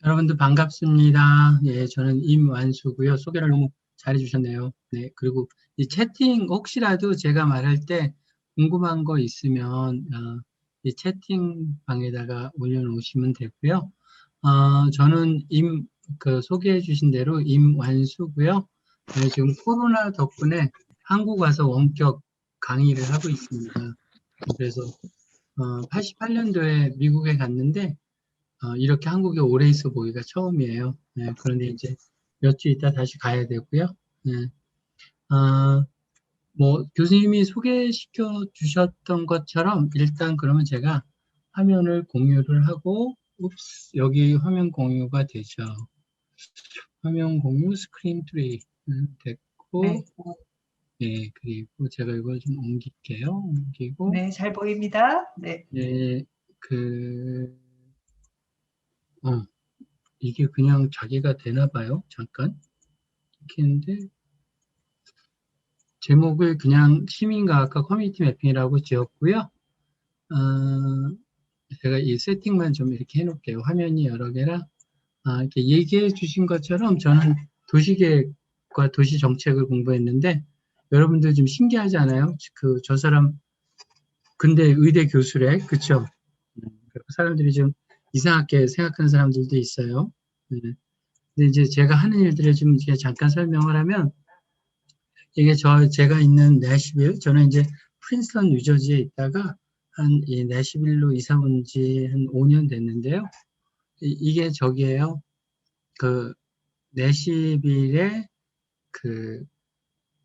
여러분들 반갑습니다. 예, 저는 임완수고요. 소개를 너무 잘해주셨네요. 네, 그리고 이 채팅 혹시라도 제가 말할 때 궁금한 거 있으면 이 채팅방에다가 올려놓으시면 되고요. 저는 소개해 주신 대로 임완수고요. 네, 지금 코로나 덕분에 한국 와서 원격 강의를 하고 있습니다. 그래서 88년도에 미국에 갔는데 이렇게 한국에 오래 있어 보기가 처음이에요. 네, 그런데 이제 몇 주 있다 다시 가야 되고요. 네, 뭐 교수님이 소개시켜 주셨던 것처럼 일단 그러면 제가 화면을 공유를 하고, 여기 화면 공유가 되죠. 화면 공유 스크린 3 됐고, 네. 네, 그리고 제가 이걸 좀 옮길게요. 옮기고, 네, 잘 보입니다. 네. 네, 이게 그냥 자기가 되나 봐요. 잠깐. 이렇게 했는데, 제목을 그냥 시민과학과 커뮤니티 매핑이라고 지었고요. 제가 이 세팅만 좀 이렇게 해놓을게요. 화면이 여러 개라. 이렇게 얘기해 주신 것처럼 저는 도시계획과 도시정책을 공부했는데, 여러분들 좀 신기하지 않아요? 저 사람 근대 의대 교수래. 그쵸? 사람들이 좀 이상하게 생각하는 사람들도 있어요. 네. 근데 이제 제가 하는 일들을 좀 잠깐 설명을 하면, 이게 제가 있는 내시빌, 저는 이제 프린스턴 뉴저지에 있다가 이 내시빌로 이사 온 지 한 5년 됐는데요. 이게 저기예요. 내시빌에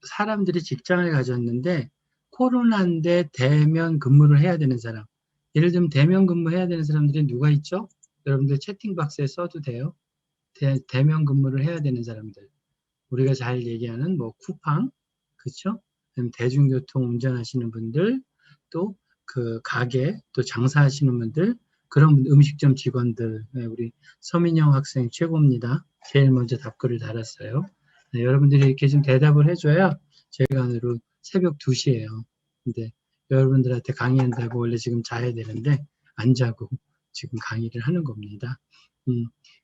사람들이 직장을 가졌는데 코로나인데 대면 근무를 해야 되는 사람. 예를 들면 대면 근무해야 되는 사람들이 누가 있죠? 여러분들 채팅 박스에 써도 돼요. 대면 근무를 해야 되는 사람들. 우리가 잘 얘기하는 뭐 쿠팡, 그쵸? 대중교통 운전하시는 분들, 또 가게, 또 장사하시는 분들, 그런 음식점 직원들, 네, 우리 서민영 학생 최고입니다. 제일 먼저 답글을 달았어요. 네, 여러분들이 이렇게 좀 대답을 해줘야 제가 새벽 2시예요. 근데 여러분들한테 강의한다고 원래 지금 자야 되는데 안 자고 지금 강의를 하는 겁니다.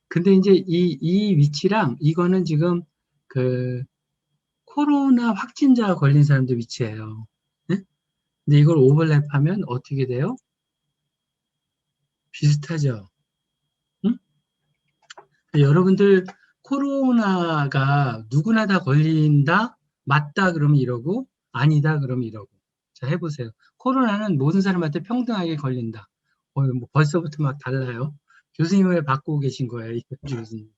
근데 이제 이 위치랑 이거는 지금 그 코로나 확진자 걸린 사람들 위치예요. 네? 근데 이걸 오버랩하면 어떻게 돼요? 비슷하죠. 응? 여러분들 코로나가 누구나 다 걸린다? 맞다 그러면 이러고 아니다 그러면 이러고. 자, 해보세요. 코로나는 모든 사람한테 평등하게 걸린다. 뭐 벌써부터 막 달라요. 교수님을 왜 바꾸고 계신 거예요, 이 교수님.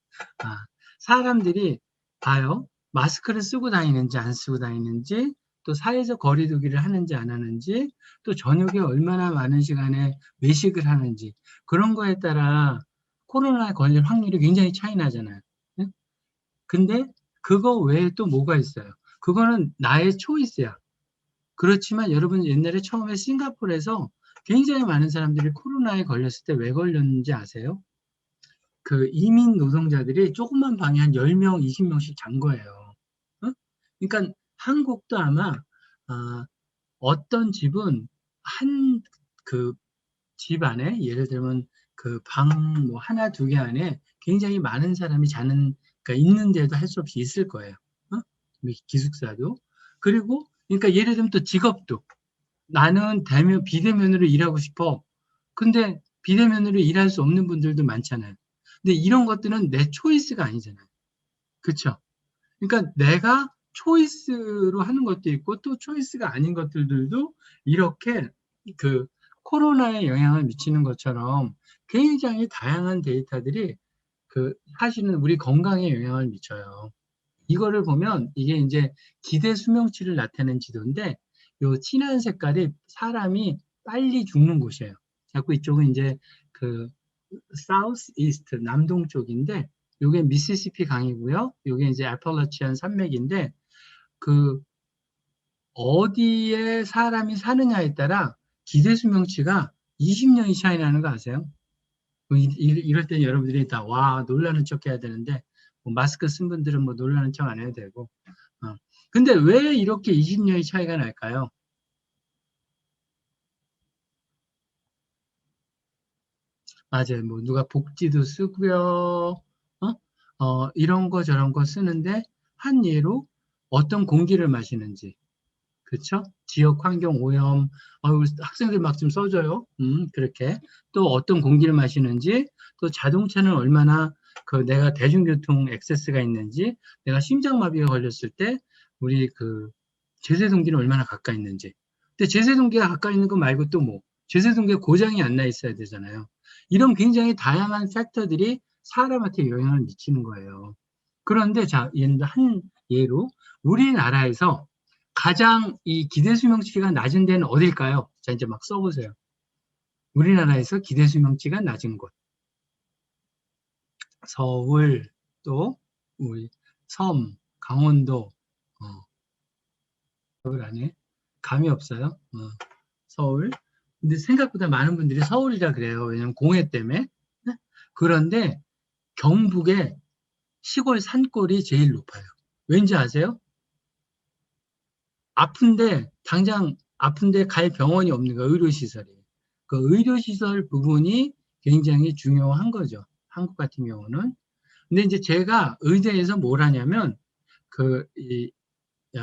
사람들이 봐요. 마스크를 쓰고 다니는지 안 쓰고 다니는지, 또 사회적 거리두기를 하는지 안 하는지, 또 저녁에 얼마나 많은 시간에 외식을 하는지, 그런 거에 따라 코로나에 걸릴 확률이 굉장히 차이 나잖아요. 네? 근데 그거 외에 또 뭐가 있어요? 그거는 나의 초이스야. 그렇지만 여러분 옛날에 처음에 싱가포르에서 굉장히 많은 사람들이 코로나에 걸렸을 때 왜 걸렸는지 아세요? 이민 노동자들이 조그만 방에 한 10명, 20명씩 잔 거예요. 어? 그러니까 한국도 아마 어떤 집은 한 집 안에 예를 들면 방 뭐 하나 두 개 안에 굉장히 많은 사람이 그러니까 있는데도 할 수 없이 있을 거예요. 어? 기숙사도. 그리고 그러니까 예를 들면 또 직업도 나는 비대면으로 일하고 싶어. 근데 비대면으로 일할 수 없는 분들도 많잖아요. 근데 이런 것들은 내 초이스가 아니잖아요. 그쵸? 그러니까 내가 초이스로 하는 것도 있고 또 초이스가 아닌 것들도 이렇게 그 코로나에 영향을 미치는 것처럼 굉장히 다양한 데이터들이 사실은 우리 건강에 영향을 미쳐요. 이거를 보면 이게 이제 기대 수명치를 나타낸 지도인데 요 진한 색깔이 사람이 빨리 죽는 곳이에요. 자꾸 이쪽은 이제 사우스 이스트 남동 쪽인데 요게 미시시피 강이고요. 요게 이제 애펄라치안 산맥인데 그 어디에 사람이 사느냐에 따라 기대 수명치가 20년이 차이 나는 거 아세요? 이럴 때 여러분들이 다 와 놀라는 척 해야 되는데 뭐 마스크 쓴 분들은 뭐 놀라는 척 안 해도 되고 근데 왜 이렇게 20년이 차이가 날까요? 맞아요. 뭐 누가 복지도 쓰고요. 이런 거 저런 거 쓰는데 한 예로 어떤 공기를 마시는지, 그렇죠? 지역 환경 오염, 우리 학생들 막 좀 써줘요. 그렇게. 또 어떤 공기를 마시는지, 또 자동차는 얼마나 그 내가 대중교통 액세스가 있는지, 내가 심장마비가 걸렸을 때 우리 그 제세동기는 얼마나 가까이 있는지. 근데 제세동기가 가까이 있는 거 말고 또 뭐, 제세동기가 고장이 안 나 있어야 되잖아요. 이런 굉장히 다양한 팩터들이 사람한테 영향을 미치는 거예요. 그런데 자, 한 예로 우리나라에서 가장 이 기대 수명치가 낮은 데는 어딜까요? 자, 이제 막 써보세요. 우리나라에서 기대 수명치가 낮은 곳. 서울, 또, 우리 섬, 강원도, 서울 안에 감이 없어요. 서울. 근데 생각보다 많은 분들이 서울이라 그래요. 왜냐면 공해 때문에. 네? 그런데 경북의 시골 산골이 제일 높아요. 왠지 아세요? 당장 아픈데 갈 병원이 없는 거, 의료시설이. 그 의료시설 부분이 굉장히 중요한 거죠. 한국 같은 경우는. 근데 이제 제가 의대에서 뭘 하냐면,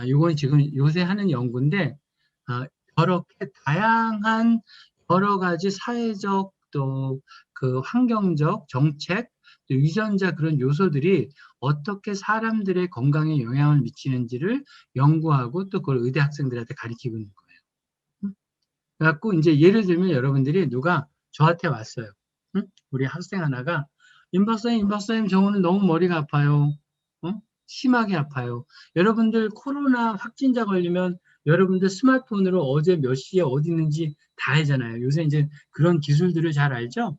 이건 지금 요새 하는 연구인데, 아, 이렇게 다양한 여러 가지 사회적 또 그 환경적 정책, 또 유전자 그런 요소들이 어떻게 사람들의 건강에 영향을 미치는지를 연구하고 또 그걸 의대 학생들한테 가르치고 있는 거예요. 응? 그래갖고 이제 예를 들면 여러분들이 누가 저한테 왔어요. 응? 우리 학생 하나가 임박사님, 저 오늘 너무 머리가 아파요. 심하게 아파요. 여러분들 코로나 확진자 걸리면 여러분들 스마트폰으로 어제 몇 시에 어디 있는지 다 알잖아요. 요새 이제 그런 기술들을 잘 알죠?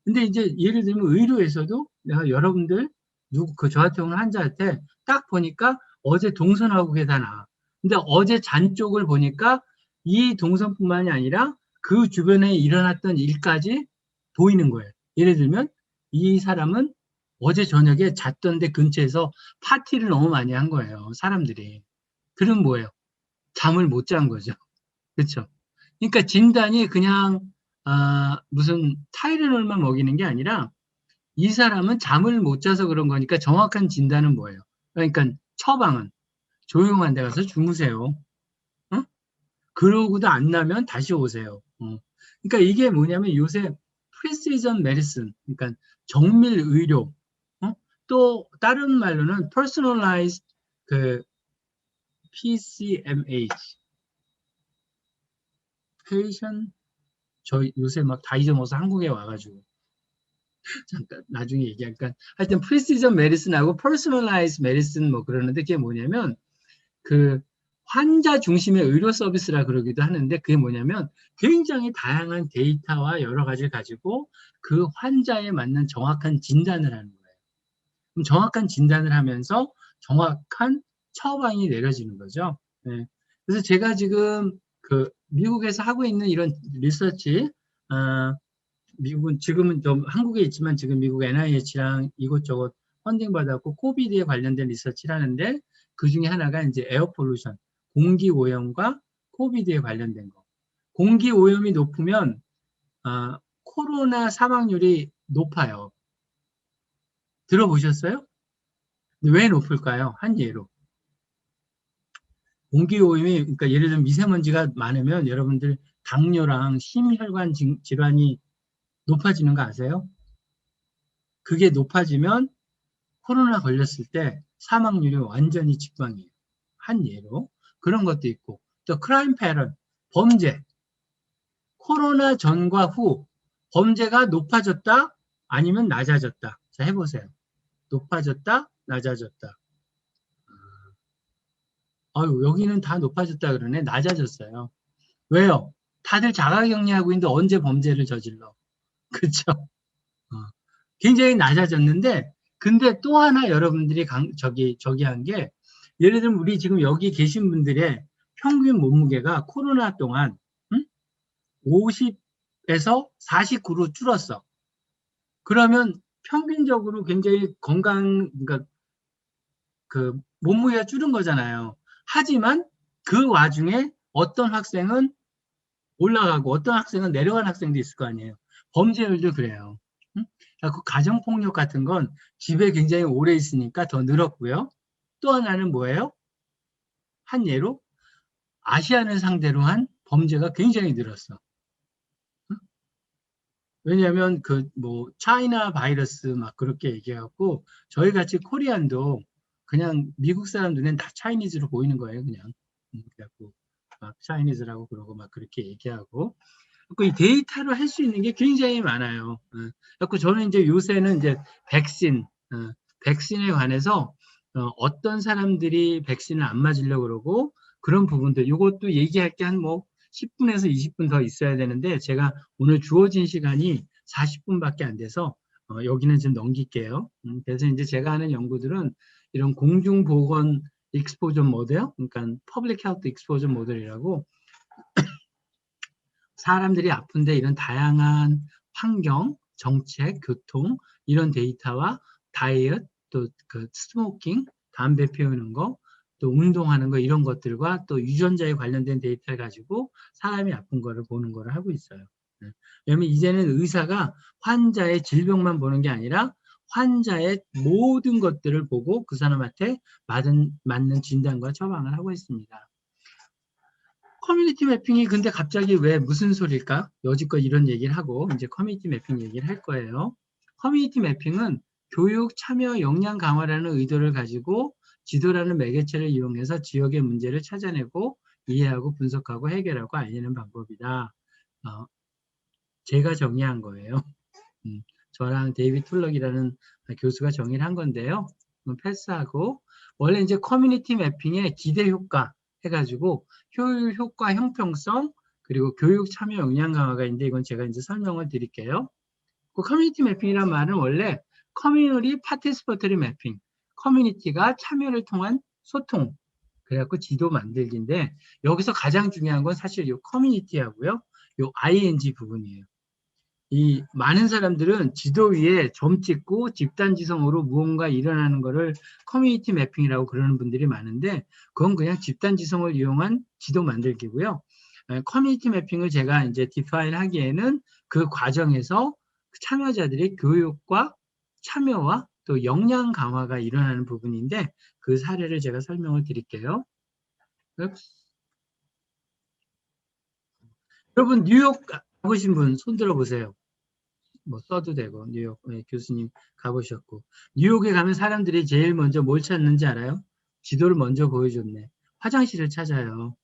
근데 이제 예를 들면 의료에서도 내가 여러분들 저한테 오는 환자한테 딱 보니까 어제 동선하고 계산하. 근데 어제 잔 쪽을 보니까 이 동선뿐만이 아니라 그 주변에 일어났던 일까지 보이는 거예요. 예를 들면 이 사람은 어제 저녁에 잤던 데 근처에서 파티를 너무 많이 한 거예요. 사람들이. 그럼 뭐예요? 잠을 못 잔 거죠. 그렇죠? 그러니까 진단이 그냥 무슨 타이레놀만 먹이는 게 아니라 이 사람은 잠을 못 자서 그런 거니까 정확한 진단은 뭐예요? 그러니까 처방은 조용한 데 가서 주무세요. 어? 그러고도 안 나면 다시 오세요. 그러니까 이게 뭐냐면 요새 프리시전 메디슨, 그러니까 정밀 의료, 또 다른 말로는 personalized 그 PCMH, patient, 저 요새 막 다 잊어먹어서 한국에 와가지고 잠깐 나중에 얘기할까. 하여튼 프리시전 메디슨하고 퍼스널라이즈 메디슨 뭐 그러는데 그게 뭐냐면 그 환자 중심의 의료 서비스라 그러기도 하는데 그게 뭐냐면 굉장히 다양한 데이터와 여러 가지를 가지고 그 환자에 맞는 정확한 진단을 하는 거예요. 그럼 정확한 진단을 하면서 정확한 처방이 내려지는 거죠. 네. 그래서 제가 지금 그 미국에서 하고 있는 이런 리서치, 미국은 지금은 좀 한국에 있지만 지금 미국 NIH랑 이곳저곳 펀딩 받았고 코비드에 관련된 리서치를 하는데 그 중에 하나가 이제 에어 폴루션, 공기 오염과 코비드에 관련된 거. 공기 오염이 높으면 코로나 사망률이 높아요. 들어보셨어요? 왜 높을까요? 한 예로. 공기 오염이 그러니까 예를 들면 미세먼지가 많으면 여러분들 당뇨랑 심혈관 질환이 높아지는 거 아세요? 그게 높아지면 코로나 걸렸을 때 사망률이 완전히 직방이에요. 한 예로. 그런 것도 있고. 또 크라임 패런, 범죄. 코로나 전과 후 범죄가 높아졌다 아니면 낮아졌다. 자, 해보세요. 높아졌다, 낮아졌다. 여기는 다 높아졌다 그러네. 낮아졌어요. 왜요? 다들 자가격리하고 있는데 언제 범죄를 저질러? 그쵸? 굉장히 낮아졌는데, 근데 또 하나 여러분들이 저기 한 게, 예를 들면 우리 지금 여기 계신 분들의 평균 몸무게가 코로나 동안 50에서 49로 줄었어. 그러면 평균적으로 굉장히 그러니까 그 몸무게가 줄은 거잖아요. 하지만 그 와중에 어떤 학생은 올라가고 어떤 학생은 내려간 학생도 있을 거 아니에요. 범죄율도 그래요. 응? 그 가정폭력 같은 건 집에 굉장히 오래 있으니까 더 늘었고요. 또 하나는 뭐예요? 한 예로 아시안을 상대로 한 범죄가 굉장히 늘었어. 응? 왜냐하면 그 뭐 차이나 바이러스 막 그렇게 얘기하고 저희 같이 코리안도 그냥 미국 사람 눈엔 다 차이니즈로 보이는 거예요, 그냥. 그래갖고 막 차이니즈라고 그러고 막 그렇게 얘기하고 이 데이터로 할 수 있는 게 굉장히 많아요. 그래서 저는 이제 요새는 이제 백신, 백신에 관해서 어떤 사람들이 백신을 안 맞으려고 그러고 그런 부분들, 이것도 얘기할 게 한 뭐 10분에서 20분 더 있어야 되는데 제가 오늘 주어진 시간이 40분밖에 안 돼서 여기는 좀 넘길게요. 그래서 이제 제가 하는 연구들은 이런 공중보건 익스포저 모델, 그러니까 퍼블릭 헬스 익스포저 모델이라고 사람들이 아픈데 이런 다양한 환경, 정책, 교통 이런 데이터와 다이어트, 또 그 스모킹, 담배 피우는 거, 또 운동하는 거 이런 것들과 또 유전자에 관련된 데이터를 가지고 사람이 아픈 거를 보는 거를 하고 있어요. 왜냐면 이제는 의사가 환자의 질병만 보는 게 아니라 환자의 모든 것들을 보고 그 사람한테 맞는 진단과 처방을 하고 있습니다. 커뮤니티 매핑이 근데 갑자기 왜 무슨 소리일까? 여지껏 이런 얘기를 하고 이제 커뮤니티 매핑 얘기를 할 거예요. 커뮤니티 매핑은 교육, 참여, 역량 강화라는 의도를 가지고 지도라는 매개체를 이용해서 지역의 문제를 찾아내고 이해하고 분석하고 해결하고 알리는 방법이다. 제가 정의한 거예요. 저랑 데이비드 툴럭이라는 교수가 정의를 한 건데요. 패스하고 원래 이제 커뮤니티 매핑의 기대 효과 해가지고 효율, 효과, 형평성 그리고 교육 참여 역량 강화가 있는데 이건 제가 이제 설명을 드릴게요. 그 커뮤니티 매핑이란 말은 원래 커뮤니티 파티스퍼터리 매핑, 커뮤니티가 참여를 통한 소통, 그래갖고 지도 만들기인데 여기서 가장 중요한 건 사실 이 커뮤니티하고요, 이 ing 부분이에요. 이 많은 사람들은 지도 위에 점 찍고 집단지성으로 무언가 일어나는 것을 커뮤니티 매핑이라고 그러는 분들이 많은데 그건 그냥 집단지성을 이용한 지도 만들기고요. 커뮤니티 매핑을 제가 이제 디파인 하기에는 그 과정에서 참여자들의 교육과 참여와 또 역량 강화가 일어나는 부분인데 그 사례를 제가 설명을 드릴게요. 여러분 뉴욕 가보신 분 손 들어보세요. 뭐 써도 되고 뉴욕 교수님 가보셨고 뉴욕에 가면 사람들이 제일 먼저 뭘 찾는지 알아요? 지도를 먼저 보여줬네. 화장실을 찾아요.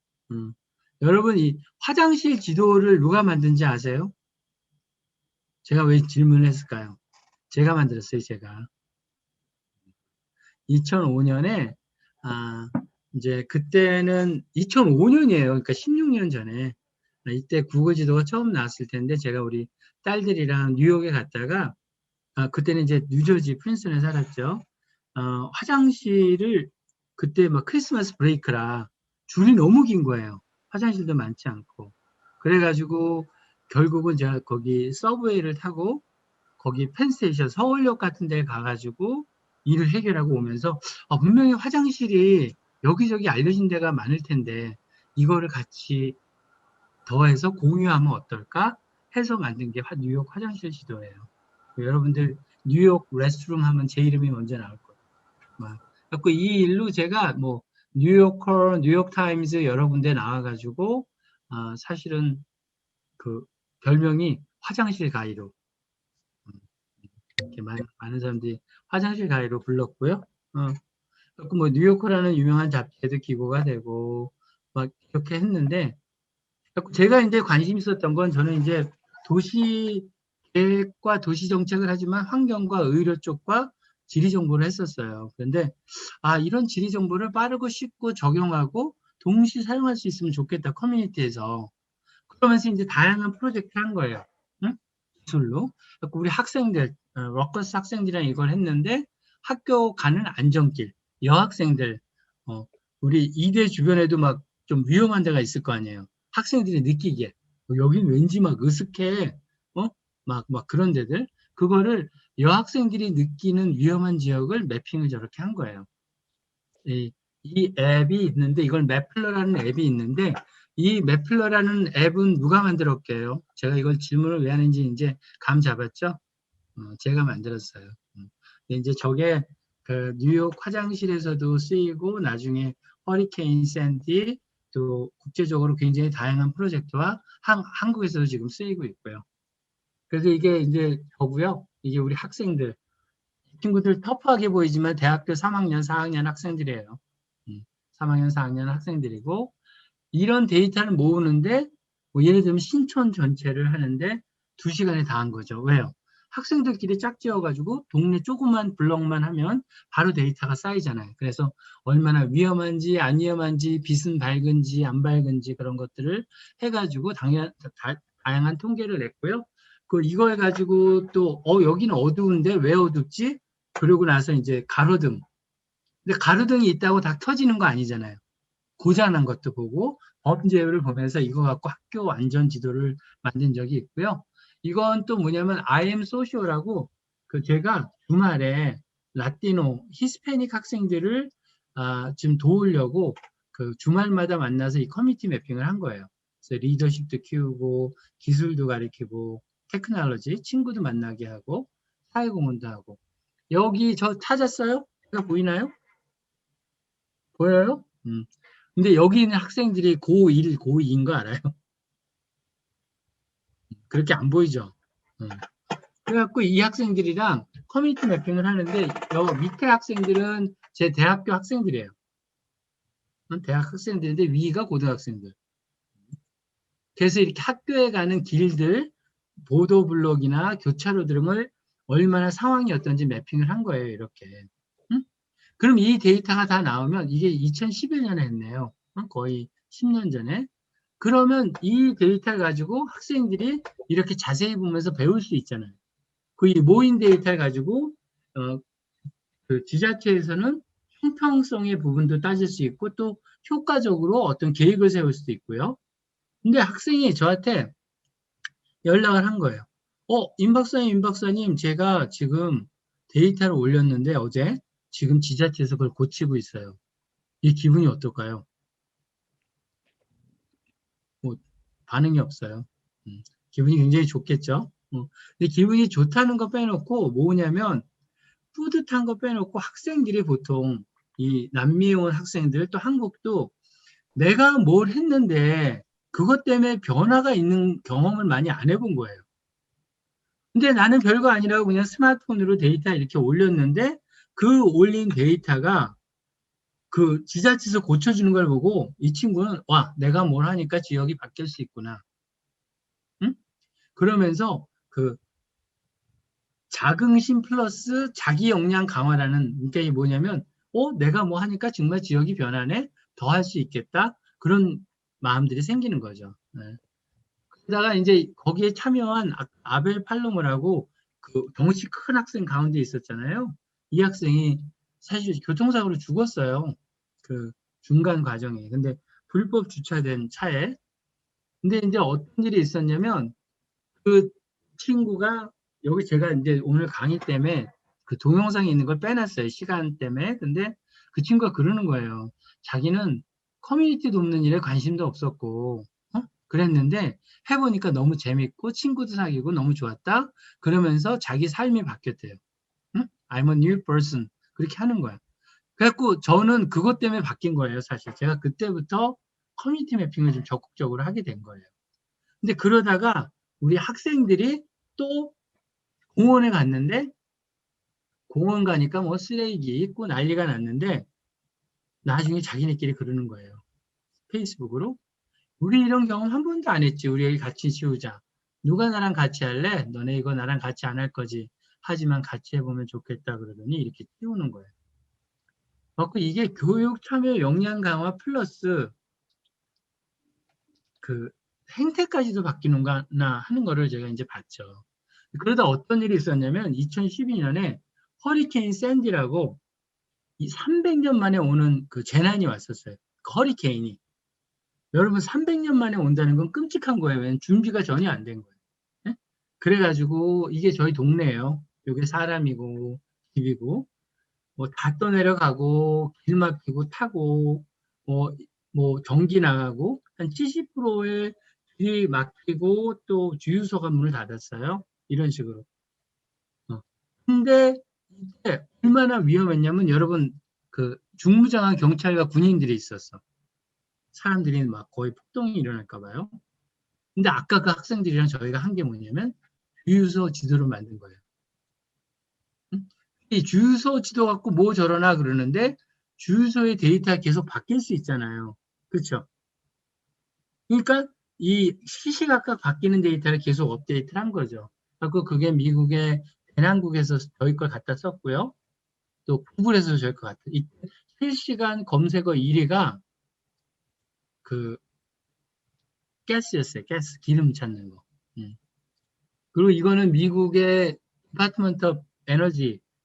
여러분 이 화장실 지도를 누가 만든지 아세요? 제가 왜 질문을 했을까요? 제가 만들었어요. 제가 2005년에 이제 그때는 2005년이에요. 그러니까 16년 전에 이때 구글 지도가 처음 나왔을 텐데 제가 우리 딸들이랑 뉴욕에 갔다가 그때는 이제 뉴저지 프린스턴에 살았죠. 화장실을 그때 막 크리스마스 브레이크라 줄이 너무 긴 거예요. 화장실도 많지 않고. 그래가지고 결국은 제가 거기 서브웨이를 타고 거기 펜스테이션 서울역 같은 데 가가지고 일을 해결하고 오면서 분명히 화장실이 여기저기 알려진 데가 많을 텐데 이거를 같이 더해서 공유하면 어떨까 해서 만든 게 뉴욕 화장실 지도예요. 여러분들 뉴욕 레스트룸 하면 제 이름이 먼저 나올 거예요. 그래서 이 일로 제가 뭐 뉴요커, 뉴욕타임즈 여러 군데 나와가지고 사실은 그 별명이 화장실 가이로 이렇게 많은 사람들이 화장실 가이로 불렀고요. 그래서 뭐 뉴요커라는 유명한 잡지에도 기고가 되고 막 이렇게 했는데 제가 이제 관심 있었던 건 저는 이제 도시 계획과 도시 정책을 하지만 환경과 의료 쪽과 지리 정보를 했었어요. 그런데 이런 지리 정보를 빠르고 쉽고 적용하고 동시에 사용할 수 있으면 좋겠다 커뮤니티에서. 그러면서 이제 다양한 프로젝트를 한 거예요. 응? 기술로. 우리 학생들, 워커스 학생들이랑 이걸 했는데 학교 가는 안전길, 여학생들, 우리 이대 주변에도 막 좀 위험한 데가 있을 거 아니에요. 학생들이 느끼기에 여긴 왠지 막 으슥해, 막 그런 데들 그거를 여학생들이 느끼는 위험한 지역을 매핑을 저렇게 한 거예요. 이 앱이 있는데 이걸 매플러라는 앱이 있는데 이 매플러라는 앱은 누가 만들었게요? 제가 이걸 질문을 왜 하는지 이제 감 잡았죠? 제가 만들었어요. 근데 이제 저게 그 뉴욕 화장실에서도 쓰이고 나중에 허리케인 샌디 또 국제적으로 굉장히 다양한 프로젝트와 한국에서도 지금 쓰이고 있고요. 그래서 이게 이제 저고요. 이게 우리 학생들 이 친구들 터프하게 보이지만 대학교 3학년, 4학년 학생들이에요. 3학년, 4학년 학생들이고 이런 데이터를 모으는데 뭐 예를 들면 신촌 전체를 하는데 2시간에 다 한 거죠. 왜요? 학생들끼리 짝지어가지고 동네 조그만 블럭만 하면 바로 데이터가 쌓이잖아요. 그래서 얼마나 위험한지 안 위험한지 빛은 밝은지 안 밝은지 그런 것들을 해가지고 다양한 통계를 냈고요. 이거 해가지고 또 여기는 어두운데 왜 어둡지? 그러고 나서 이제 가로등. 근데 가로등이 있다고 다 켜지는 거 아니잖아요. 고장난 것도 보고 범죄율을 보면서 이거 갖고 학교 안전 지도를 만든 적이 있고요. 이건 또 뭐냐면 I am social라고 제가 주말에 라티노, 히스패닉 학생들을 지금 도우려고 주말마다 만나서 이 커뮤니티 매핑을 한 거예요. 그래서 리더십도 키우고 기술도 가르치고 테크놀로지, 친구도 만나게 하고 사회공헌도 하고 여기 저 찾았어요? 제가 보이나요? 보여요? 근데 여기 있는 학생들이 고1, 고2인 거 알아요? 그렇게 안 보이죠? 그래갖고 이 학생들이랑 커뮤니티 매핑을 하는데 여 밑에 학생들은 제 대학교 학생들이에요. 대학 학생들인데 위가 고등학생들. 그래서 이렇게 학교에 가는 길들, 보도블록이나 교차로 등을 얼마나 상황이 어떤지 매핑을 한 거예요. 이렇게. 응? 그럼 이 데이터가 다 나오면 이게 2011년에 했네요. 거의 10년 전에. 그러면 이 데이터를 가지고 학생들이 이렇게 자세히 보면서 배울 수 있잖아요. 이 모인 데이터를 가지고 지자체에서는 형평성의 부분도 따질 수 있고 또 효과적으로 어떤 계획을 세울 수도 있고요. 근데 학생이 저한테 연락을 한 거예요. 임 박사님, 제가 지금 데이터를 올렸는데 어제 지금 지자체에서 그걸 고치고 있어요. 이 기분이 어떨까요? 뭐 반응이 없어요. 기분이 굉장히 좋겠죠. 근데 기분이 좋다는 거 빼놓고 뭐냐면 뿌듯한 거 빼놓고 학생들이 보통 이 남미에 온 학생들 또 한국도 내가 뭘 했는데 그것 때문에 변화가 있는 경험을 많이 안 해본 거예요. 근데 나는 별거 아니라고 그냥 스마트폰으로 데이터 이렇게 올렸는데 그 올린 데이터가 지자체에서 고쳐주는 걸 보고 이 친구는 와, 내가 뭘 하니까 지역이 바뀔 수 있구나. 응? 그러면서 자긍심 플러스 자기 역량 강화라는 게 뭐냐면 내가 뭐 하니까 정말 지역이 변하네 더 할 수 있겠다 그런 마음들이 생기는 거죠. 네. 그러다가 이제 거기에 참여한 아벨 팔로모라고 덩치 큰 학생 가운데 있었잖아요. 이 학생이 사실 교통사고로 죽었어요. 중간 과정에. 근데 불법 주차된 차에. 근데 이제 어떤 일이 있었냐면 그 친구가 여기 제가 이제 오늘 강의 때문에 동영상에 있는 걸 빼놨어요. 시간 때문에. 근데 그 친구가 그러는 거예요. 자기는 커뮤니티 돕는 일에 관심도 없었고, 그랬는데 해보니까 너무 재밌고 친구도 사귀고 너무 좋았다. 그러면서 자기 삶이 바뀌었대요. 응? I'm a new person. 그렇게 하는 거야. 그래갖고 저는 그것 때문에 바뀐 거예요. 사실 제가 그때부터 커뮤니티 매핑을 좀 적극적으로 하게 된 거예요. 근데 그러다가 우리 학생들이 또 공원에 갔는데 공원 가니까 뭐 쓰레기 있고 난리가 났는데 나중에 자기네끼리 그러는 거예요. 페이스북으로. 우리 이런 경험 한 번도 안 했지. 우리 여기 같이 치우자. 누가 나랑 같이 할래? 너네 이거 나랑 같이 안 할 거지. 하지만 같이 해보면 좋겠다 그러더니 이렇게 띄우는 거예요. 그래서 이게 교육 참여 역량 강화 플러스 행태까지도 바뀌는구나 하는 거를 제가 이제 봤죠. 그러다 어떤 일이 있었냐면 2012년에 허리케인 샌디라고 이 300년 만에 오는 재난이 왔었어요. 허리케인이. 여러분 300년 만에 온다는 건 끔찍한 거예요. 왜냐면 준비가 전혀 안 된 거예요. 네? 그래가지고 이게 저희 동네예요. 이게 사람이고 집이고 뭐 다 떠내려가고 길 막히고 타고 뭐 전기 나가고 한 70%의 길이 막히고 또 주유소가 문을 닫았어요. 이런 식으로. 근데 이게 얼마나 위험했냐면 여러분 그 중무장한 경찰과 군인들이 있었어. 사람들이 막 거의 폭동이 일어날까 봐요. 근데 아까 그 학생들이랑 저희가 한 게 뭐냐면 주유소 지도를 만든 거예요. 이 주유소 지도 갖고 뭐 저러나 그러는데 주유소의 데이터가 계속 바뀔 수 있잖아요. 그렇죠? 그러니까 이 시시각각 바뀌는 데이터를 계속 업데이트를 한 거죠. 그리고 그게 미국의 대난국에서 저희 걸 갖다 썼고요. 또 구글에서 저희 걸 갖다. 이 실시간 검색어 1위가 그 가스였어요. 가스 기름 찾는 거. 그리고 이거는 미국의 디파트먼트 오브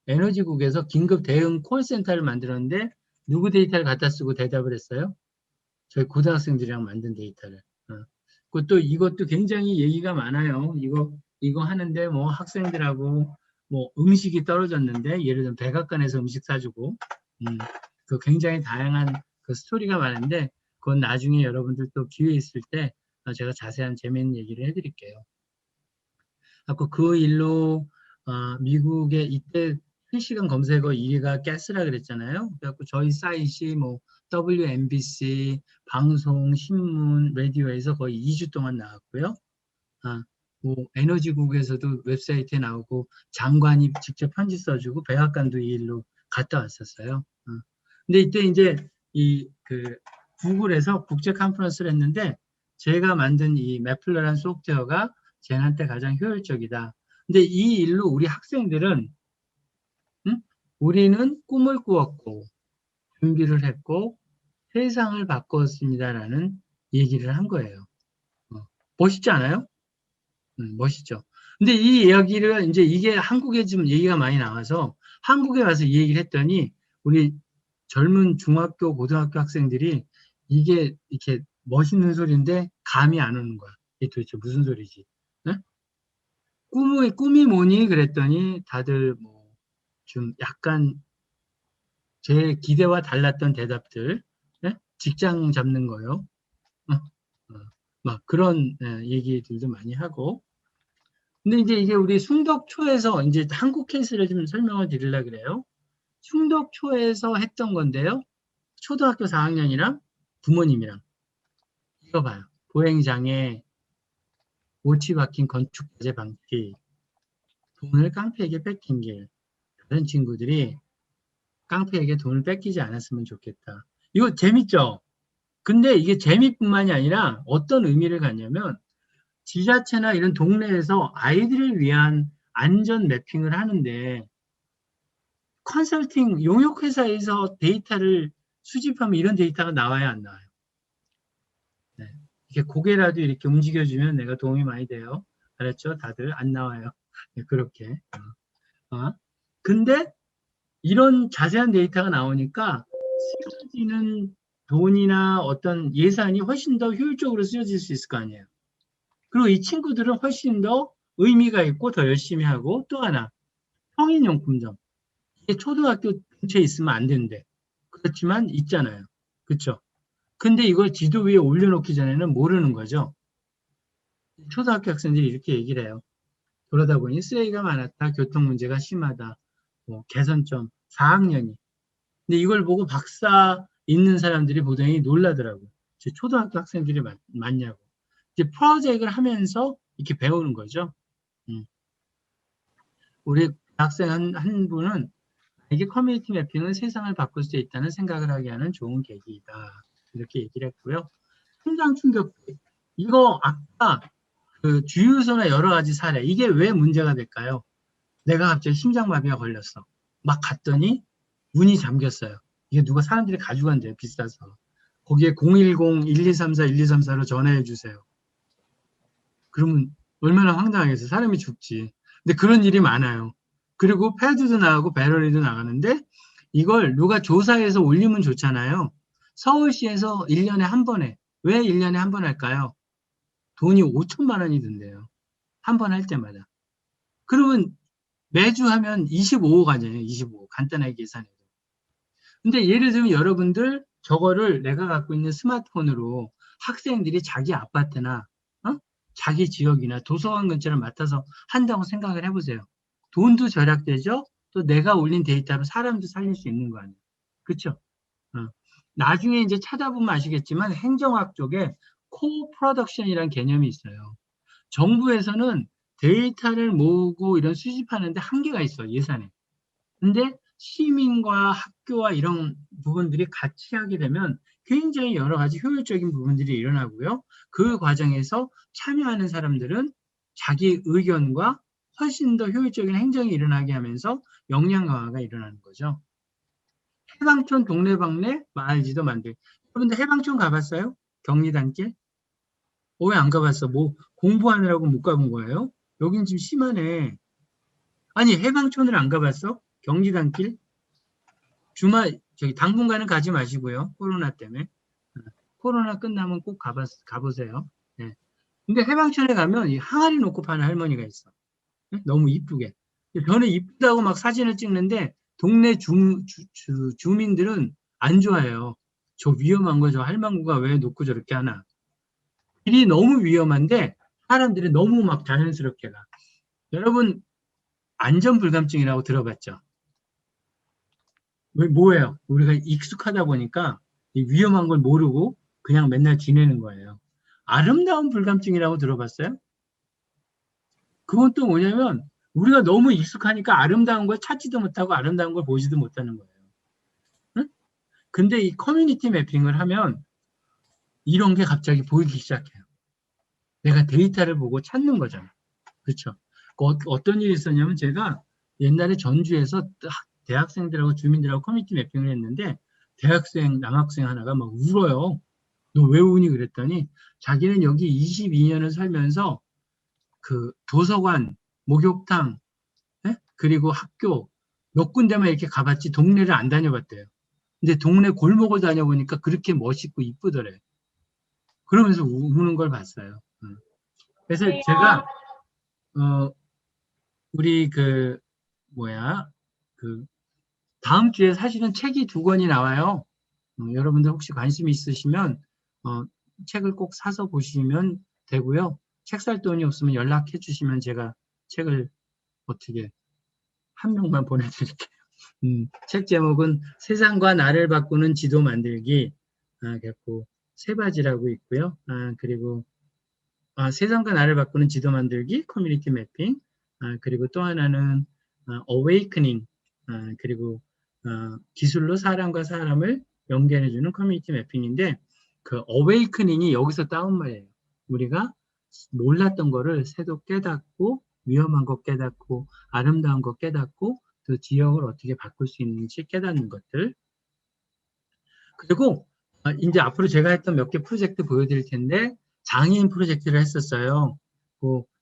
에너지국에서 긴급 대응 콜센터를 만들었는데 누구 데이터를 갖다 쓰고 대답을 했어요? 저희 고등학생들이랑 만든 데이터를. 그것도 이것도 굉장히 얘기가 많아요. 이거 하는데 뭐 학생들하고 뭐 음식이 떨어졌는데 예를 들면 백악관에서 음식 사주고 그 굉장히 다양한 그 스토리가 많은데 그건 나중에 여러분들 또 기회 있을 때 제가 자세한 재미있는 얘기를 해드릴게요. 그 일로 미국의 이때 실시간 검색어 1위가 가스라 그랬잖아요. 그래갖고 저희 사이트이 뭐 WNBC 방송, 신문, 라디오에서 거의 2주 동안 나왔고요. 뭐 에너지국에서도 웹사이트에 나오고 장관이 직접 편지 써주고 백악관도 이 일로 갔다 왔었어요. 근데 이때 이제 그 구글에서 국제 컨퍼런스를 했는데 제가 만든 이 매플러라는 소프트웨어가 쟤한테 가장 효율적이다. 근데 이 일로 우리 학생들은 우리는 꿈을 꾸었고 준비를 했고 세상을 바꿨습니다라는 얘기를 한 거예요. 멋있지 않아요? 멋있죠. 근데 이 이야기를 이제 이게 한국에 지금 얘기가 많이 나와서 한국에 와서 이 얘기를 했더니 우리 젊은 중학교, 고등학교 학생들이 이게 이렇게 멋있는 소리인데 감이 안 오는 거야. 이게 도대체 무슨 소리지? 네? 꿈이 뭐니? 그랬더니 다들 뭐 좀 약간 제 기대와 달랐던 대답들, 네? 직장 잡는 거요. 막 그런 얘기들도 많이 하고. 근데 이제 이게 우리 숭덕초에서 이제 한국 케이스를 좀 설명을 드리려고 그래요. 숭덕초에서 했던 건데요. 초등학교 4학년이랑 부모님이랑 이거 봐요. 보행장애, 오치 박힌 건축과제 방지, 돈을 깡패에게 뺏긴 길. 다른 친구들이 깡패에게 돈을 뺏기지 않았으면 좋겠다. 이거 재밌죠? 근데 이게 재미뿐만이 아니라 어떤 의미를 갖냐면 지자체나 이런 동네에서 아이들을 위한 안전 매핑을 하는데 컨설팅 용역회사에서 데이터를 수집하면 이런 데이터가 나와야 안 나와요. 네. 이렇게 고개라도 이렇게 움직여주면 내가 도움이 많이 돼요. 알았죠? 다들 안 나와요. 네, 그렇게. 근데 이런 자세한 데이터가 나오니까 쓰여지는 돈이나 어떤 예산이 훨씬 더 효율적으로 쓰여질 수 있을 거 아니에요. 그리고 이 친구들은 훨씬 더 의미가 있고 더 열심히 하고 또 하나 성인용품점. 이게 초등학교 근처에 있으면 안 되는데 그렇지만 있잖아요. 그렇죠? 근데 이걸 지도 위에 올려놓기 전에는 모르는 거죠. 초등학교 학생들이 이렇게 얘기를 해요. 그러다 보니 쓰레기가 많았다. 교통 문제가 심하다. 뭐 개선점 4학년이. 근데 이걸 보고 박사 있는 사람들이 보더니 놀라더라고요. 초등학교 학생들이 많냐고. 이제 프로젝트를 하면서 이렇게 배우는 거죠. 우리 학생 한 분은 이게 커뮤니티 매핑은 세상을 바꿀 수 있다는 생각을 하게 하는 좋은 계기이다. 이렇게 얘기를 했고요. 심장 충격기. 이거 아까 그 주유소나 여러 가지 사례. 이게 왜 문제가 될까요? 내가 갑자기 심장마비가 걸렸어. 막 갔더니 문이 잠겼어요. 이게 누가 사람들이 가져간대요. 비싸서. 거기에 010-1234-1234로 전화해 주세요. 그러면 얼마나 황당하겠어요. 사람이 죽지. 근데 그런 일이 많아요. 그리고 패드도 나가고 배터리도 나가는데 이걸 누가 조사해서 올리면 좋잖아요. 서울시에서 1년에 한 번에. 왜 1년에 한 번 할까요? 돈이 5천만 원이 든대요. 한 번 할 때마다. 그러면 매주 하면 25억 아니에요. 25억. 간단하게 계산해도. 근데 예를 들면 여러분들 저거를 내가 갖고 있는 스마트폰으로 학생들이 자기 아파트나 자기 지역이나 도서관 근처를 맡아서 한다고 생각을 해보세요. 돈도 절약되죠. 또 내가 올린 데이터로 사람도 살릴 수 있는 거 아니에요. 그렇죠? 나중에 이제 찾아보면 아시겠지만 행정학 쪽에 코-프로덕션이라는 개념이 있어요. 정부에서는 데이터를 모으고 이런 수집하는데 한계가 있어요. 예산에. 근데 시민과 학교와 이런 부분들이 같이 하게 되면 굉장히 여러 가지 효율적인 부분들이 일어나고요. 그 과정에서 참여하는 사람들은 자기 의견과 훨씬 더 효율적인 행정이 일어나게 하면서 역량 강화가 일어나는 거죠. 해방촌 동네방네 마을지도 만들기. 여러분들 해방촌 가봤어요? 경리단길? 왜 안 가봤어? 뭐 공부하느라고 못 가본 거예요? 여긴 좀 심하네. 아니 해방촌을 안 가봤어? 경리단길? 주말 저기 당분간은 가지 마시고요. 코로나 때문에. 코로나 끝나면 꼭 가보세요. 네. 근데 해방촌에 가면 이 항아리 놓고 파는 할머니가 있어. 네? 너무 이쁘게. 저는 이쁘다고 막 사진을 찍는데 동네 주민들은 안 좋아해요. 저 위험한 거 저 할망구가 왜 놓고 저렇게 하나. 길이 너무 위험한데 사람들이 너무 막 자연스럽게 가. 여러분 안전불감증이라고 들어봤죠? 뭐예요? 우리가 익숙하다 보니까 위험한 걸 모르고 그냥 맨날 지내는 거예요. 아름다운 불감증이라고 들어봤어요? 그건 또 뭐냐면 우리가 너무 익숙하니까 아름다운 걸 찾지도 못하고 아름다운 걸 보지도 못하는 거예요. 응? 근데 이 커뮤니티 매핑을 하면 이런 게 갑자기 보이기 시작해요. 내가 데이터를 보고 찾는 거잖아. 그렇죠? 어떤 일이 있었냐면 제가 옛날에 전주에서 대학생들하고 주민들하고 커뮤니티 매핑을 했는데 남학생 하나가 막 울어요. 너 왜 우니? 그랬더니 자기는 여기 22년을 살면서 그 도서관, 목욕탕, 그리고 학교 몇 군데만 이렇게 가봤지 동네를 안 다녀봤대요. 근데 동네 골목을 다녀보니까 그렇게 멋있고 이쁘더래. 그러면서 우는 걸 봤어요. 그래서 제가 우리 다음 주에 사실은 책이 2권이 나와요. 여러분들 혹시 관심 있으시면 책을 꼭 사서 보시면 되고요. 책 살 돈이 없으면 연락해 주시면 제가 책을 어떻게 한 명만 보내드릴게요. 책 제목은 세상과 나를 바꾸는 지도 만들기. 그리고 세 바지라고 있고요. 그리고 세상과 나를 바꾸는 지도 만들기, 커뮤니티 매핑. 그리고 또 하나는 awakening. 그리고 기술로 사람과 사람을 연결해주는 커뮤니티 매핑인데 그 awakening이 여기서 따온 말이에요. 우리가 몰랐던 거를 새도 깨닫고 위험한 거 깨닫고 아름다운 거 깨닫고 그 지역을 어떻게 바꿀 수 있는지 깨닫는 것들. 그리고 이제 앞으로 제가 했던 몇 개 프로젝트 보여드릴 텐데 장애인 프로젝트를 했었어요.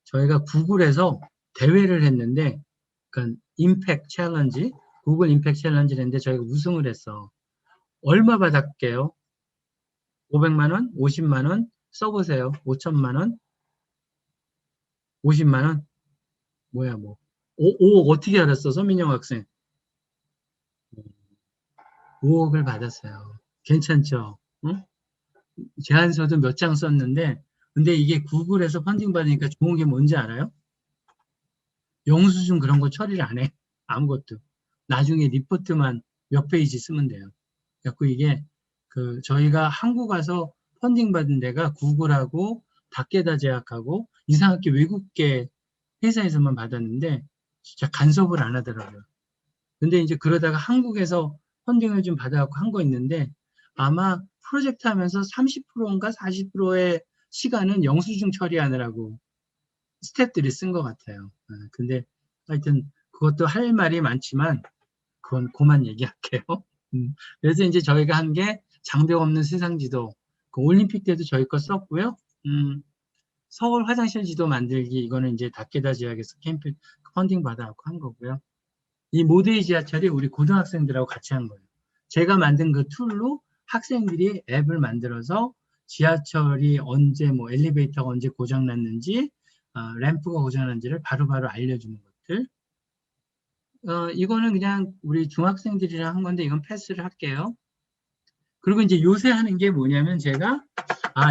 저희가 구글에서 대회를 했는데 그러니까 임팩 챌린지, 구글 임팩 챌린지를 했는데 저희가 우승을 했어. 얼마 받았게요? 500만 원? 50만 원? 써보세요. 5천만 원? 50만 원? 뭐야 뭐. 5억 어떻게 알았어? 서민영 학생. 5억을 받았어요. 괜찮죠? 응? 제안서도 몇 장 썼는데 근데 이게 구글에서 펀딩 받으니까 좋은 게 뭔지 알아요? 영수증 그런 거 처리를 안 해. 아무것도. 나중에 리포트만 몇 페이지 쓰면 돼요. 그래서 이게 저희가 한국 가서 펀딩 받은 데가 구글하고 다케다 제약하고 이상하게 외국계 회사에서만 받았는데 진짜 간섭을 안 하더라고요. 근데 이제 그러다가 한국에서 펀딩을 좀 받아갖고 한 거 있는데 아마 프로젝트 하면서 30%인가 40%의 시간은 영수증 처리하느라고 스태프들이 쓴 것 같아요. 근데 하여튼 그것도 할 말이 많지만 그건 그만 얘기할게요. 그래서 이제 저희가 한 게 장벽 없는 세상 지도, 그 올림픽 때도 저희 거 썼고요. 서울 화장실 지도 만들기, 이거는 이제 다케다 지역에서 캠프 펀딩 받아갖고 한 거고요. 이 모데이 지하철이 우리 고등학생들하고 같이 한 거예요. 제가 만든 그 툴로 학생들이 앱을 만들어서 지하철이 언제 엘리베이터가 언제 고장 났는지 램프가 고장 났는지를 바로바로 알려주는 것들. 이거는 그냥 우리 중학생들이랑 한 건데 이건 패스를 할게요. 그리고 이제 요새 하는 게 뭐냐면 제가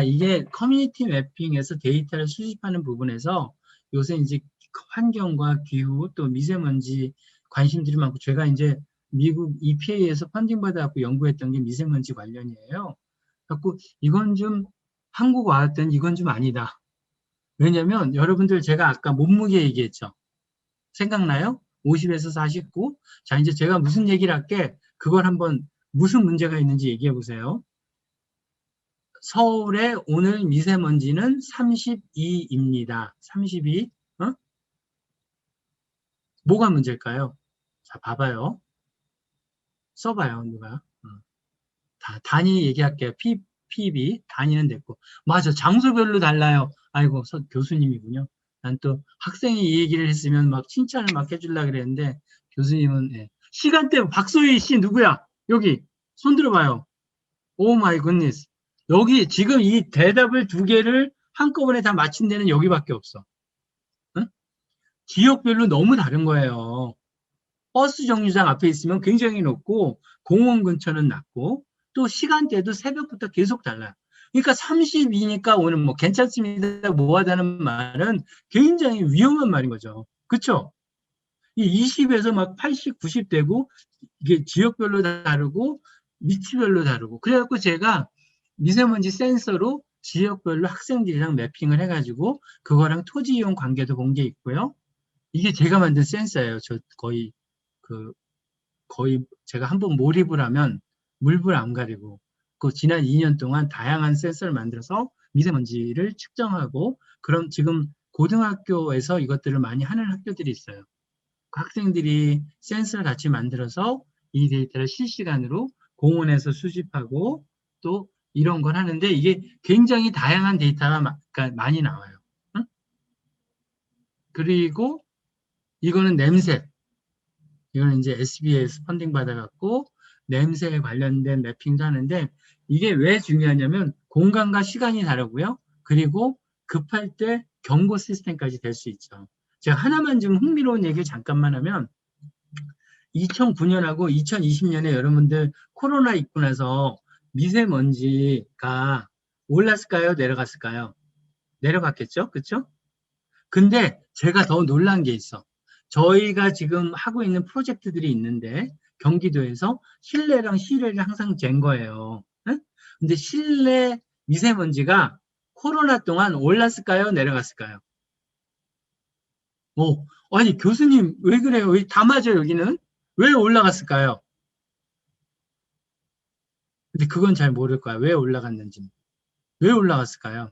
이게 커뮤니티 매핑에서 데이터를 수집하는 부분에서 요새 이제 환경과 기후 또 미세먼지 관심들이 많고 제가 이제 미국 EPA에서 펀딩 받아갖고 연구했던 게 미세먼지 관련이에요. 그래갖고 이건 좀 한국 와왔더니 이건 좀 아니다. 왜냐면 여러분들 제가 아까 몸무게 얘기했죠. 생각나요? 50에서 49. 자, 이제 제가 무슨 얘기를 할게 그걸 한번 무슨 문제가 있는지 얘기해 보세요. 서울의 오늘 미세먼지는 32입니다. 32. 어? 뭐가 문제일까요? 자, 봐봐요. 써봐요, 누가. 단위 얘기할게요. PB, 단위는 됐고. 맞아, 장소별로 달라요. 아이고, 교수님이군요. 난 또 학생이 이 얘기를 했으면 막 칭찬을 막 해주려고 그랬는데, 교수님은, 예. 시간대, 박소희 씨 누구야? 여기, 손 들어봐요. 오 마이 굿니스. 여기 지금 이 대답을 두 개를 한꺼번에 다 맞힌 데는 여기밖에 없어. 응? 지역별로 너무 다른 거예요. 버스 정류장 앞에 있으면 굉장히 높고 공원 근처는 낮고 또 시간대도 새벽부터 계속 달라요. 그러니까 32니까 오늘 뭐 괜찮습니다. 뭐하다는 말은 굉장히 위험한 말인 거죠. 그렇죠? 이 20에서 막 80, 90 되고 이게 지역별로 다르고 위치별로 다르고 그래갖고 제가 미세먼지 센서로 지역별로 학생들이랑 매핑을 해가지고 그거랑 토지 이용 관계도 본 게 있고요. 이게 제가 만든 센서예요. 저 거의 제가 한번 몰입을 하면 물불 안 가리고 그 지난 2년 동안 다양한 센서를 만들어서 미세먼지를 측정하고 그럼 지금 고등학교에서 이것들을 많이 하는 학교들이 있어요. 그 학생들이 센서를 같이 만들어서 이 데이터를 실시간으로 공원에서 수집하고 또 이런 걸 하는데 이게 굉장히 다양한 데이터가 많이 나와요. 응? 그리고 이거는 냄새. 이거는 이제 SB에서 펀딩 받아갖고 냄새에 관련된 매핑도 하는데 이게 왜 중요하냐면 공간과 시간이 다르고요. 그리고 급할 때 경고 시스템까지 될 수 있죠. 제가 하나만 좀 흥미로운 얘기를 잠깐만 하면 2009년하고 2020년에 여러분들 코로나 있고 나서 미세먼지가 올랐을까요? 내려갔을까요? 내려갔겠죠? 그쵸? 근데 제가 더 놀란 게 있어. 저희가 지금 하고 있는 프로젝트들이 있는데 경기도에서 실내랑 실외를 항상 잰 거예요. 응? 근데 실내 미세먼지가 코로나 동안 올랐을까요? 내려갔을까요? 아니 교수님 왜 그래요? 다 맞아요 여기는? 왜 올라갔을까요? 근데 그건 잘 모를 거야. 왜 올라갔는지. 왜 올라갔을까요?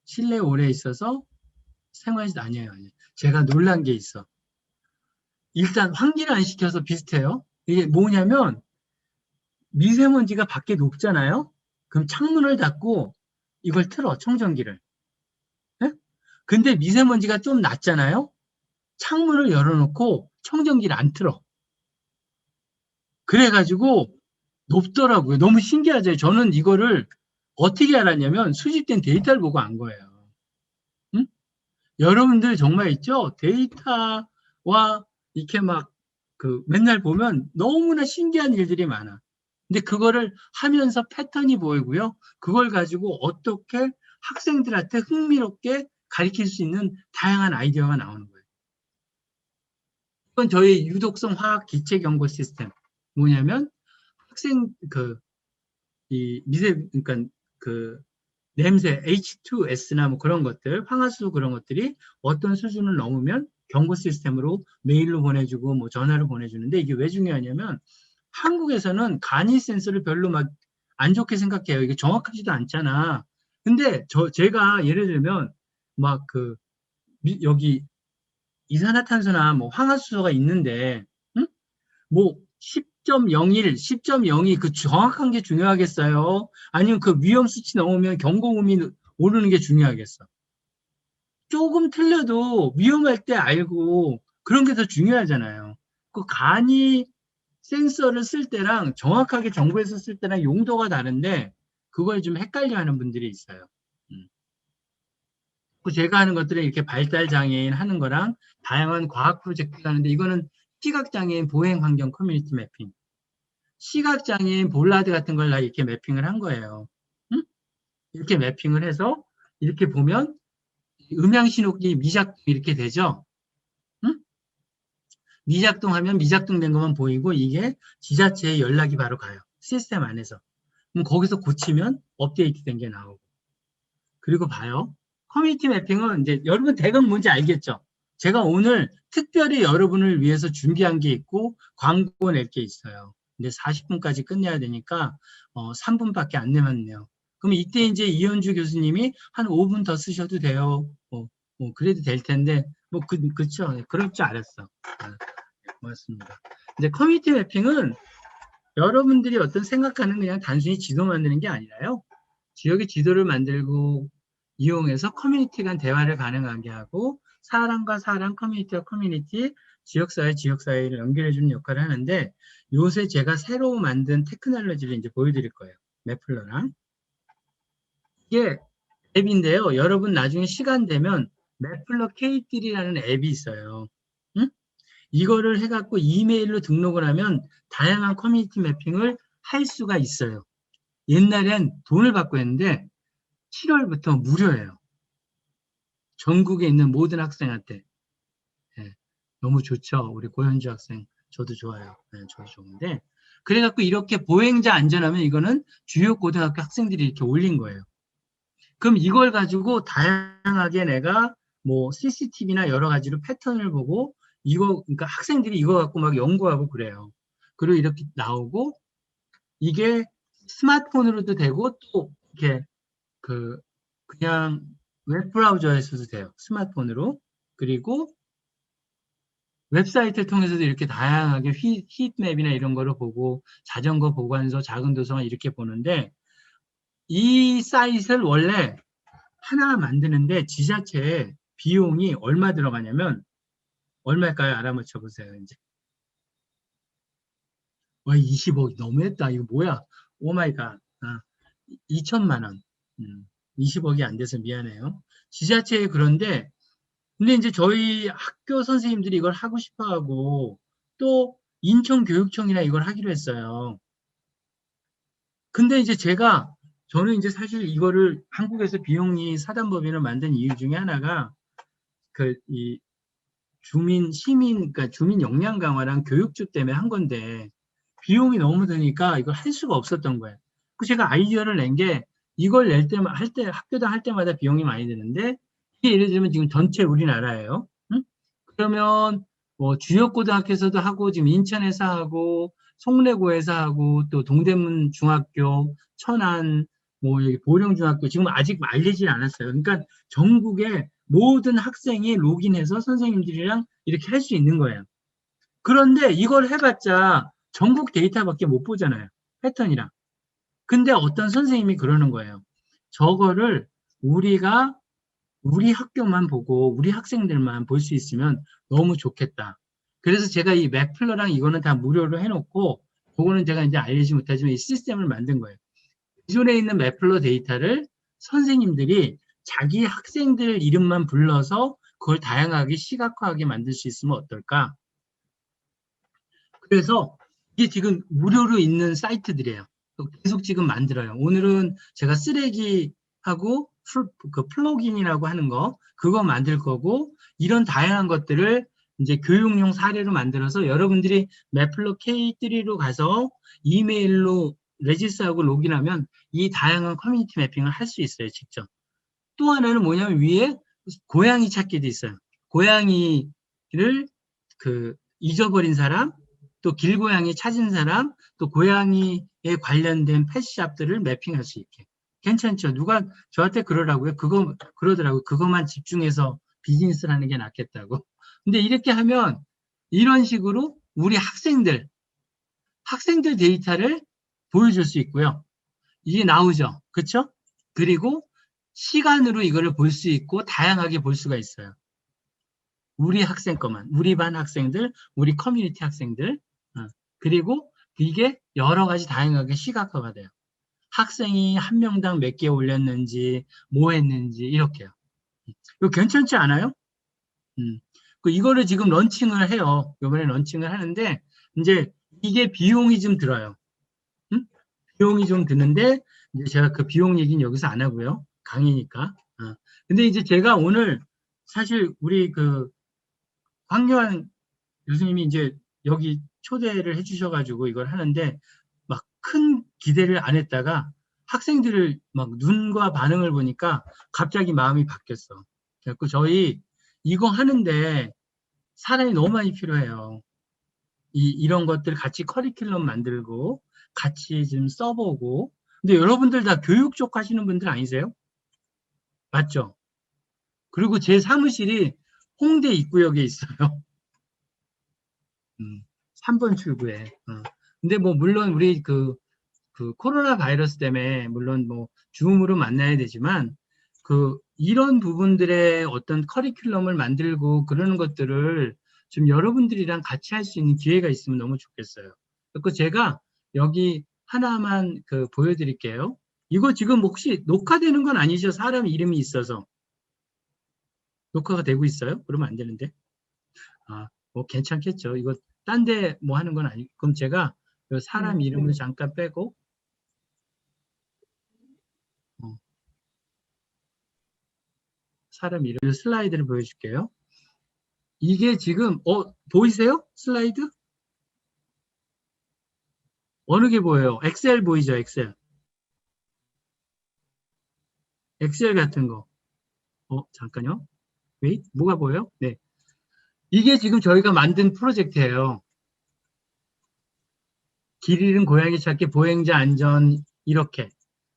실내 오래 있어서 생활이 아니에요. 제가 놀란 게 있어. 일단 환기를 안 시켜서 비슷해요. 이게 뭐냐면 미세먼지가 밖에 높잖아요. 그럼 창문을 닫고 이걸 틀어 청정기를. 네? 근데 미세먼지가 좀 낮잖아요. 창문을 열어놓고 청정기를 안 틀어. 그래가지고 높더라고요. 너무 신기하죠. 저는 이거를 어떻게 알았냐면 수집된 데이터를 보고 안 거예요. 응? 여러분들 정말 있죠? 데이터와 이렇게 막 맨날 보면 너무나 신기한 일들이 많아. 근데 그거를 하면서 패턴이 보이고요. 그걸 가지고 어떻게 학생들한테 흥미롭게 가르칠 수 있는 다양한 아이디어가 나오는 거예요. 이건 저희 유독성 화학 기체 경고 시스템. 뭐냐면 학생 그러니까 그 냄새 H2S나 뭐 그런 것들, 황화수 그런 것들이 어떤 수준을 넘으면 경고 시스템으로 메일로 보내주고 뭐 전화로 보내주는데 이게 왜 중요하냐면 한국에서는 간이 센서를 별로 막 안 좋게 생각해요. 이게 정확하지도 않잖아. 근데 제가 예를 들면 막 여기 이산화탄소나 뭐 황화수소가 있는데 응? 뭐 10.01, 10.02 그 정확한 게 중요하겠어요? 아니면 그 위험 수치 넘으면 경고음이 오르는 게 중요하겠어? 조금 틀려도 위험할 때 알고 그런 게 더 중요하잖아요. 그 간이 센서를 쓸 때랑 정확하게 정부에서 쓸 때랑 용도가 다른데 그걸 좀 헷갈려 하는 분들이 있어요. 제가 하는 것들은 이렇게 발달장애인 하는 거랑 다양한 과학 프로젝트가 하는데 이거는 시각장애인 보행환경 커뮤니티 매핑. 시각장애인 볼라드 같은 걸 다 이렇게 매핑을 한 거예요. 응? 이렇게 매핑을 해서 이렇게 보면 음향 신호기 미작동 이렇게 되죠? 응? 미작동하면 미작동된 것만 보이고 이게 지자체에 연락이 바로 가요. 시스템 안에서. 그럼 거기서 고치면 업데이트된 게 나오고. 그리고 봐요. 커뮤니티 매핑은 이제 여러분 대강 뭔지 알겠죠? 제가 오늘 특별히 여러분을 위해서 준비한 게 있고 광고 낼 게 있어요. 근데 40분까지 끝내야 되니까 3분밖에 안 남았네요. 그럼 이때 이제 이현주 교수님이 한 5분 더 쓰셔도 돼요. 그래도 될 텐데 그렇죠. 그럴 줄 알았어. 고맙습니다. 이제 커뮤니티 매핑은 여러분들이 어떤 생각하는 그냥 단순히 지도 만드는 게 아니라요. 지역의 지도를 만들고 이용해서 커뮤니티 간 대화를 가능하게 하고 사람과 사람, 커뮤니티와 커뮤니티, 지역사회를 연결해주는 역할을 하는데 요새 제가 새로 만든 테크놀로지를 이제 보여드릴 거예요. 매플러랑. 이게 앱인데요. 여러분 나중에 시간 되면 매플러 K3라는 앱이 있어요. 응? 이거를 해갖고 이메일로 등록을 하면 다양한 커뮤니티 매핑을 할 수가 있어요. 옛날엔 돈을 받고 했는데 7월부터 무료예요. 전국에 있는 모든 학생한테. 예, 너무 좋죠. 우리 고현주 학생. 저도 좋아요. 저도 좋은데. 그래갖고 이렇게 보행자 안전하면 이거는 주요 고등학교 학생들이 이렇게 올린 거예요. 그럼 이걸 가지고 다양하게 내가 뭐 CCTV나 여러 가지로 패턴을 보고 그러니까 학생들이 이거 갖고 막 연구하고 그래요. 그리고 이렇게 나오고 이게 스마트폰으로도 되고 또 이렇게 그냥 웹브라우저에서도 돼요. 스마트폰으로. 그리고 웹사이트를 통해서도 이렇게 다양하게 히트맵이나 이런 거를 보고 자전거 보관소, 작은 도서관 이렇게 보는데 이 사이트를 원래 하나 만드는데 지자체에 비용이 얼마 들어가냐면 얼마일까요? 알아맞혀 보세요. 이제. 와, 20억 너무했다. 이거 뭐야? 오 마이 갓. 2천만 원. 20억이 안 돼서 미안해요. 지자체에 그런데 근데 이제 저희 학교 선생님들이 이걸 하고 싶어 하고 또 인천교육청이나 이걸 하기로 했어요. 근데 이제 저는 이제 사실 이거를 한국에서 비영리 사단법인을 만든 이유 중에 하나가 이 그러니까 주민 역량 강화랑 교육주 때문에 한 건데 비용이 너무 드니까 이걸 할 수가 없었던 거예요. 그 제가 아이디어를 낸 게 이걸 낼 때만 학교당 할 때마다 비용이 많이 드는데 이게 예를 들면 지금 전체 우리나라예요. 응? 그러면 뭐 주요 고등학교에서도 하고 지금 인천에서 하고 송내고에서 하고 또 동대문 중학교, 천안, 뭐 여기 보령중학교 지금 아직 알리지 않았어요. 그러니까 전국의 모든 학생이 로그인해서 선생님들이랑 이렇게 할 수 있는 거예요. 그런데 이걸 해봤자 전국 데이터밖에 못 보잖아요. 패턴이랑. 근데 어떤 선생님이 그러는 거예요. 저거를 우리 학교만 보고 우리 학생들만 볼 수 있으면 너무 좋겠다. 그래서 제가 이 맥플러랑 이거는 다 무료로 해놓고 그거는 제가 이제 알리지 못하지만 이 시스템을 만든 거예요. 기존에 있는 맥플러 데이터를 선생님들이 자기 학생들 이름만 불러서 그걸 다양하게 시각화하게 만들 수 있으면 어떨까? 그래서 이게 지금 무료로 있는 사이트들이에요. 계속 지금 만들어요. 오늘은 제가 쓰레기하고 그 플러그인이라고 하는 거 그거 만들 거고 이런 다양한 것들을 이제 교육용 사례로 만들어서 여러분들이 매플러 K3로 가서 이메일로 레지스트하고 로그인하면 이 다양한 커뮤니티 매핑을 할 수 있어요. 직접. 또 하나는 뭐냐면 위에 고양이 찾기도 있어요. 고양이를 잊어버린 사람, 또 길고양이 찾은 사람, 또 고양이에 관련된 펫샵들을 매핑할 수 있게. 괜찮죠? 누가 저한테 그러더라고요. 그것만 집중해서 비즈니스를 하는 게 낫겠다고. 근데 이렇게 하면 이런 식으로 우리 학생들 데이터를 보여줄 수 있고요. 이게 나오죠. 그쵸? 그리고 시간으로 이거를 볼 수 있고 다양하게 볼 수가 있어요. 우리 학생 것만, 우리 반 학생들, 우리 커뮤니티 학생들, 그리고 이게 여러 가지 다양하게 시각화가 돼요. 학생이 한 명당 몇 개 올렸는지, 뭐 했는지, 이렇게요. 이거 괜찮지 않아요? 이거를 지금 런칭을 해요. 이번에 런칭을 하는데, 이제 이게 비용이 좀 들어요. 비용이 좀 드는데, 이제 제가 그 비용 얘기는 여기서 안 하고요. 강의니까. 근데 이제 제가 오늘 사실 우리 그 황교안 교수님이 이제 여기 초대를 해주셔가지고 이걸 하는데 막 큰 기대를 안 했다가 학생들을 막 눈과 반응을 보니까 갑자기 마음이 바뀌었어. 그래서 저희 이거 하는데 사람이 너무 많이 필요해요. 이런 것들 같이 커리큘럼 만들고 같이 좀 써보고. 근데 여러분들 다 교육 쪽 하시는 분들 아니세요? 맞죠? 그리고 제 사무실이 홍대 입구역에 있어요. 3번 출구에. 근데 뭐 물론 우리 그 코로나 바이러스 때문에 물론 뭐 줌으로 만나야 되지만 이런 부분들의 어떤 커리큘럼을 만들고 그러는 것들을 좀 여러분들이랑 같이 할 수 있는 기회가 있으면 너무 좋겠어요. 그리고 제가 여기 하나만 보여드릴게요. 이거 지금 혹시 녹화되는 건 아니죠? 사람 이름이 있어서. 녹화가 되고 있어요? 그러면 안 되는데. 뭐 괜찮겠죠. 이거 딴 데 뭐 하는 건 아니고. 그럼 제가 사람 이름을 잠깐 빼고 사람 이름 슬라이드를 보여줄게요. 이게 지금 보이세요? 슬라이드? 어느 게 보여요? 엑셀 보이죠? 엑셀. 엑셀 같은 거. 잠깐요. 왜? 뭐가 보여요? 네. 이게 지금 저희가 만든 프로젝트예요. 길 잃은 고양이 찾기, 보행자 안전 이렇게.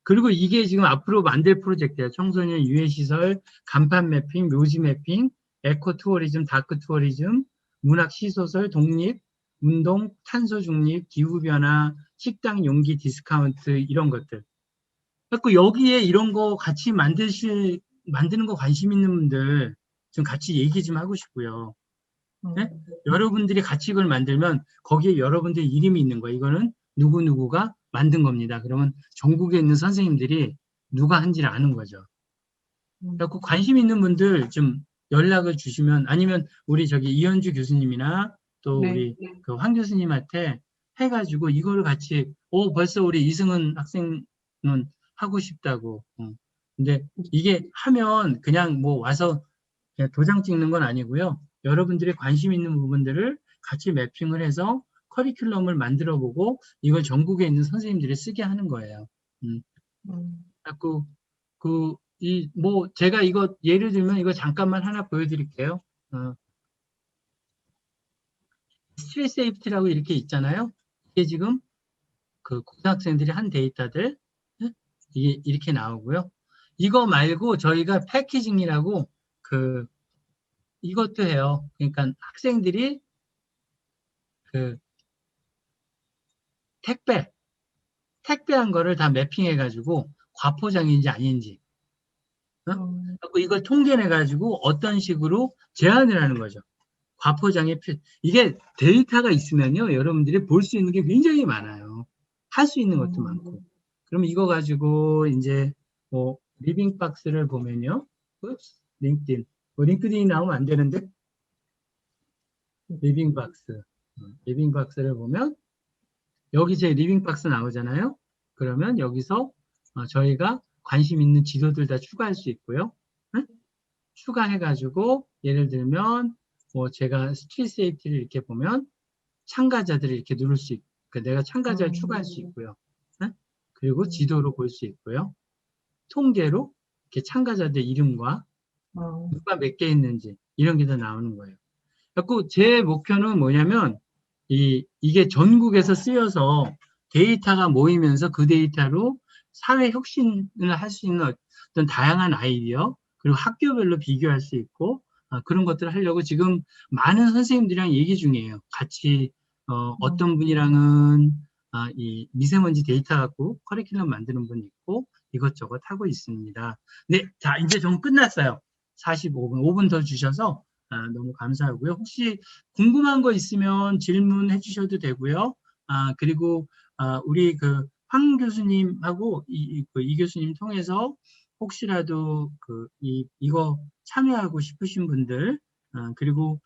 그리고 이게 지금 앞으로 만들 프로젝트예요. 청소년 유해시설, 간판 매핑, 묘지 매핑, 에코 투어리즘, 다크 투어리즘, 문학 시소설, 독립, 운동, 탄소 중립, 기후 변화, 식당 용기 디스카운트 이런 것들. 그래서 여기에 이런 거 같이 만드는 거 관심 있는 분들 좀 같이 얘기 좀 하고 싶고요. 네? 여러분들이 같이 이걸 만들면 거기에 여러분들 이름이 있는 거예요. 이거는 누구누구가 만든 겁니다. 그러면 전국에 있는 선생님들이 누가 한지를 아는 거죠. 그래서 관심 있는 분들 좀 연락을 주시면 아니면 우리 저기 이현주 교수님이나 또 우리 황 교수님한테 해가지고 이거를 같이 벌써 우리 이승은 학생은 하고 싶다고. 근데 이게 하면 그냥 뭐 와서 그냥 도장 찍는 건 아니고요. 여러분들이 관심 있는 부분들을 같이 매핑을 해서 커리큘럼을 만들어 보고 이걸 전국에 있는 선생님들이 쓰게 하는 거예요. 자꾸 뭐 제가 이거 예를 들면 이거 잠깐만 하나 보여드릴게요. 스트레스 세이프티라고 이렇게 있잖아요. 이게 지금 고등학생들이 한 데이터들 이게 이렇게 나오고요. 이거 말고 저희가 패키징이라고 이것도 해요. 그러니까 학생들이 택배한 거를 다 매핑해가지고 과포장인지 아닌지, 그리고 이걸 통계내가지고 어떤 식으로 제한을 하는 거죠. 과포장의 이게 데이터가 있으면요, 여러분들이 볼 수 있는 게 굉장히 많아요. 할 수 있는 것도 많고. 그럼 이거 가지고 이제 뭐 리빙박스를 보면요, 링크드인, 링크드인이 나오면 안 되는데 리빙박스를 보면 여기 제 리빙박스 나오잖아요. 그러면 여기서 저희가 관심 있는 지도들 다 추가할 수 있고요. 응? 추가해가지고 예를 들면 뭐 제가 스트릿 세이프티를 이렇게 보면 참가자들을 이렇게 누를 수 있고 내가 참가자를 추가할 수 있고요. 응? 그리고 지도로 볼 수 있고요. 통계로 이렇게 참가자들 이름과 누가 몇 개 있는지 이런 게 다 나오는 거예요. 그래서 제 목표는 뭐냐면 이게 전국에서 쓰여서 데이터가 모이면서 그 데이터로 사회 혁신을 할 수 있는 어떤 다양한 아이디어 그리고 학교별로 비교할 수 있고 그런 것들을 하려고 지금 많은 선생님들이랑 얘기 중이에요. 같이 어떤 분이랑은 이 미세먼지 데이터 갖고 커리큘럼 만드는 분이 있고 이것저것 하고 있습니다. 네, 자 이제 좀 끝났어요. 45분, 5분 더 주셔서 너무 감사하고요. 혹시 궁금한 거 있으면 질문해 주셔도 되고요. 그리고 우리 황 교수님하고 이 교수님 통해서 혹시라도 이거 참여하고 싶으신 분들 그리고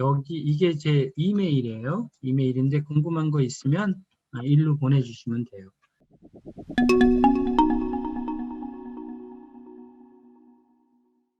여기 이게 제 이메일이에요. 이메일인데 궁금한 거 있으면 일로 보내주시면 돼요.